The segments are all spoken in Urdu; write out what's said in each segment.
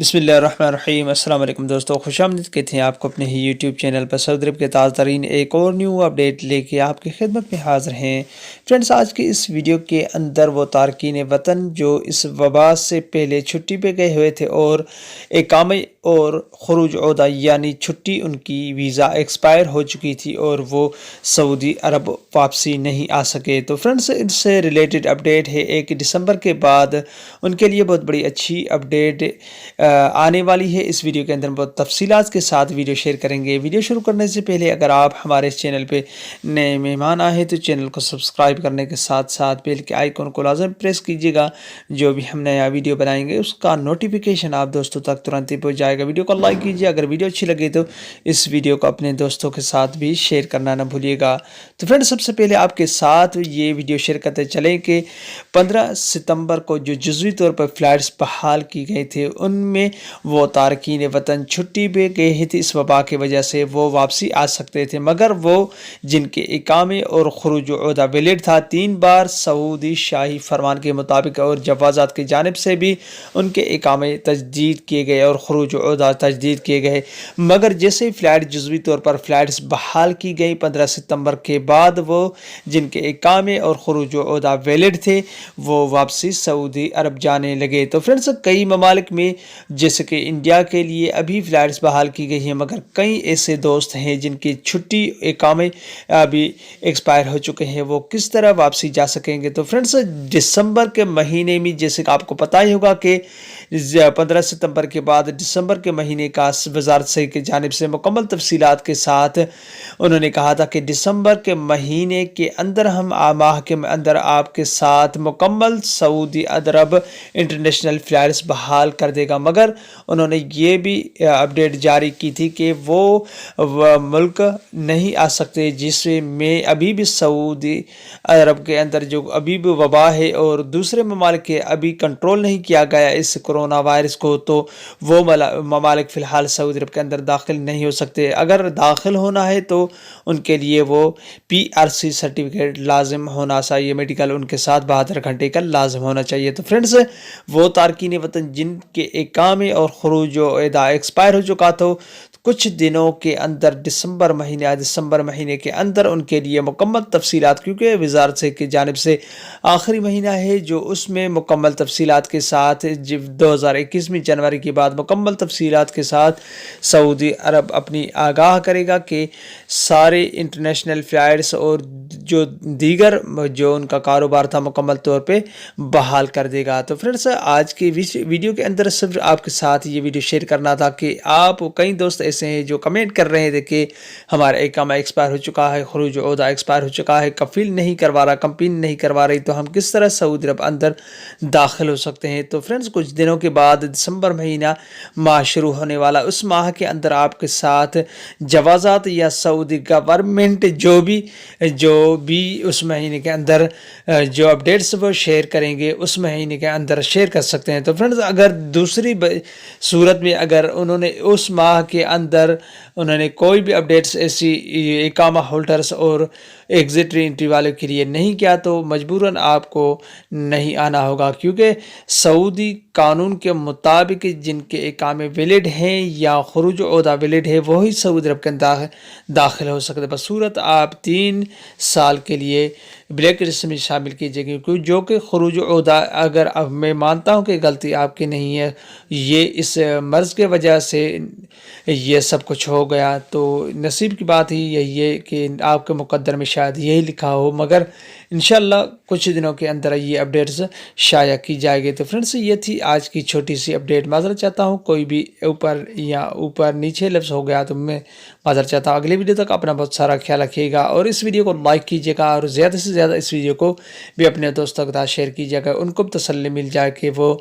بسم اللہ الرحمن الرحیم۔ السلام علیکم دوستو، خوش آمدید کہتے ہیں آپ کو اپنے ہی یوٹیوب چینل پر۔ سعودی عرب کے تازہ ترین ایک اور نیو اپڈیٹ لے کے آپ کی خدمت میں حاضر ہیں۔ فرینڈز، آج کے اس ویڈیو کے اندر وہ تارکین وطن جو اس وبا سے پہلے چھٹی پہ گئے ہوئے تھے اور اقامے اور خروج عہدہ یعنی چھٹی ان کی ویزا ایکسپائر ہو چکی تھی اور وہ سعودی عرب واپسی نہیں آ سکے، تو فرینڈز ان سے ریلیٹڈ اپڈیٹ ہے۔ 1 دسمبر کے بعد ان کے لیے بہت بڑی اچھی اپڈیٹ آنے والی ہے۔ اس ویڈیو کے اندر بہت تفصیلات کے ساتھ ویڈیو شیئر کریں گے۔ ویڈیو شروع کرنے سے پہلے اگر آپ ہمارے اس چینل پہ نئے مہمان آئے تو چینل کو سبسکرائب کرنے کے ساتھ ساتھ بیل کے آئیکن کو لازم پریس کیجیے گا۔ جو بھی ہم نیا ویڈیو بنائیں گے اس کا نوٹیفیکیشن آپ دوستوں تک ترنت ہی پہنچ جائے گا۔ ویڈیو کو لائک کیجیے، اگر ویڈیو اچھی لگے تو اس ویڈیو کو اپنے دوستوں کے ساتھ بھی شیئر کرنا نہ بھولیے گا۔ تو فرینڈ، سب سے پہلے آپ کے ساتھ یہ ویڈیو شیئر کرتے چلیں کہ 15 ستمبر کو جو جزوی طور پر فلائٹس بحال کی گئی تھے ان میں وہ تارکین وطن چھٹی پہ گئے تھے۔ اس وبا کی وجہ سے وہ واپسی آ سکتے تھے، مگر وہ جن کے اقامے اور خروج عہدہ ویلڈ تھا 3 بار سعودی شاہی فرمان کے مطابق اور جوازات کی جانب سے بھی ان کے اقامے تجدید کیے گئے اور خروج عہدہ تجدید کیے گئے، مگر جیسے فلائٹ جزوی طور پر فلائٹس بحال کی گئی 15 ستمبر کے بعد وہ جن کے اقامے اور خروج عہدہ ویلڈ تھے وہ واپسی سعودی عرب جانے لگے۔ تو فرینڈز، کئی ممالک میں جیسے کہ انڈیا کے لیے ابھی فلائٹس بحال کی گئی ہیں، مگر کئی ایسے دوست ہیں جن کی چھٹی اقامے ابھی ایکسپائر ہو چکے ہیں، وہ کس طرح واپسی جا سکیں گے؟ تو فرینڈز، دسمبر کے مہینے میں جیسے کہ آپ کو پتہ ہی ہوگا کہ 15 ستمبر کے بعد دسمبر کے مہینے کا وزارت صحت کی جانب سے مکمل تفصیلات کے ساتھ انہوں نے کہا تھا کہ دسمبر کے مہینے کے اندر ہم ماہ کے اندر آپ کے ساتھ مکمل سعودی عرب انٹرنیشنل فلائٹس بحال کر دے گا، مگر انہوں نے یہ بھی اپڈیٹ جاری کی تھی کہ وہ ملک نہیں آ سکتے جس میں ابھی بھی سعودی عرب کے اندر جو ابھی بھی وبا ہے اور دوسرے ممالک کے ابھی کنٹرول نہیں کیا گیا اس کرونا وائرس کو، تو وہ ممالک فی الحال سعودی عرب کے اندر داخل نہیں ہو سکتے۔ اگر داخل ہونا ہے تو ان کے لیے وہ PRC سرٹیفکیٹ لازم ہونا چاہیے، میڈیکل ان کے ساتھ 72 گھنٹے کا لازم ہونا چاہیے۔ تو فرینڈز، وہ تارکین وطن جن کے اقامے اور خروج عہدہ ایکسپائر ہو چکا تھا کچھ دنوں کے اندر دسمبر مہینے کے اندر ان کے لیے مکمل تفصیلات، کیونکہ وزارت سے کی جانب سے آخری مہینہ ہے جو اس میں مکمل تفصیلات کے ساتھ 2021 میں جنوری کے بعد مکمل تفصیلات کے ساتھ سعودی عرب اپنی آگاہ کرے گا کہ سارے انٹرنیشنل فلائٹس اور جو دیگر جو ان کا کاروبار تھا مکمل طور پہ بحال کر دے گا۔ تو فرینڈز، آج کی ویڈیو کے اندر صرف آپ کے ساتھ یہ ویڈیو شیئر کرنا تھا کہ آپ کئی دوست ایسے ہیں جو کمنٹ کر رہے تھے کہ ہمارا اقامہ ایکسپائر ہو چکا ہے، خروج عہدہ ایکسپائر ہو چکا ہے، کفیل نہیں کروا رہا، کمپنی نہیں کروا رہی، تو ہم کس طرح سعودی عرب اندر داخل ہو سکتے ہیں؟ تو فرینڈز، کچھ دنوں کے بعد دسمبر ماہ شروع ہونے والا، اس ماہ کے اندر آپ کے ساتھ جوازات یا سعودی گورنمنٹ جو بھی اس مہینے کے اندر جو اپڈیٹس وہ شیئر کریں گے اس مہینے کے اندر شیئر کر سکتے ہیں۔ تو فرینڈز، اگر دوسری صورت میں اگر انہوں نے اس ماہ کے اندر انہوں نے کوئی بھی اپڈیٹس ایسی اقامہ ہولڈرز اور ایگزٹ ری انٹری والوں کے لیے نہیں کیا تو مجبوراً آپ کو نہیں آنا ہوگا، کیونکہ سعودی قانون کے مطابق جن کے اقامے ویلڈ ہیں یا خروج عہدہ ویلڈ ہے وہی سعودی عرب کے اندر داخل ہو سکتے، بصورت آپ 3 سال کے لیے بلیک لسٹ میں شامل کیجیے گے، کیونکہ جو کہ خروج عہدہ اگر اب میں مانتا ہوں کہ غلطی آپ کی نہیں ہے، یہ اس مرض کے وجہ سے یہ سب کچھ ہو گیا، تو نصیب کی بات ہی یہی ہے کہ آپ کے مقدر میں شاید یہی لکھا ہو، مگر انشاءاللہ کچھ دنوں کے اندر یہ اپڈیٹس شائع کی جائے گی۔ تو فرینڈز، یہ تھی آج کی چھوٹی سی اپڈیٹ۔ معذرت چاہتا ہوں کوئی بھی اوپر نیچے لفظ ہو گیا تو میں معذرت چاہتا ہوں۔ اگلی ویڈیو تک اپنا بہت سارا خیال رکھیے گا اور اس ویڈیو کو لائک کیجیے گا اور زیادہ سے زیادہ اس ویڈیو کو بھی اپنے دوستوں کے ساتھ شیئر کیجیے گا، ان کو بھی تسلی مل جائے کہ وہ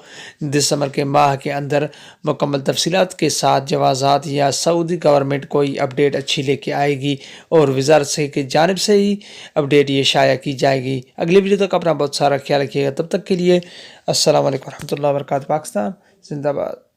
دسمبر کے ماہ کے اندر مکمل تفصیلات کے ساتھ جوازات یا سعودی گورنمنٹ کوئی اپڈیٹ اچھی لے کے آئے گی اور وزارت صحت کی جانب سے ہی اپڈیٹ یہ شائع کی جائے گی۔ اگلی ویڈیو تک اپنا بہت سارا خیال رکھیے گا، تب تک کے لیے السلام علیکم ورحمۃ اللہ وبرکاتہ۔ پاکستان زندہ باد۔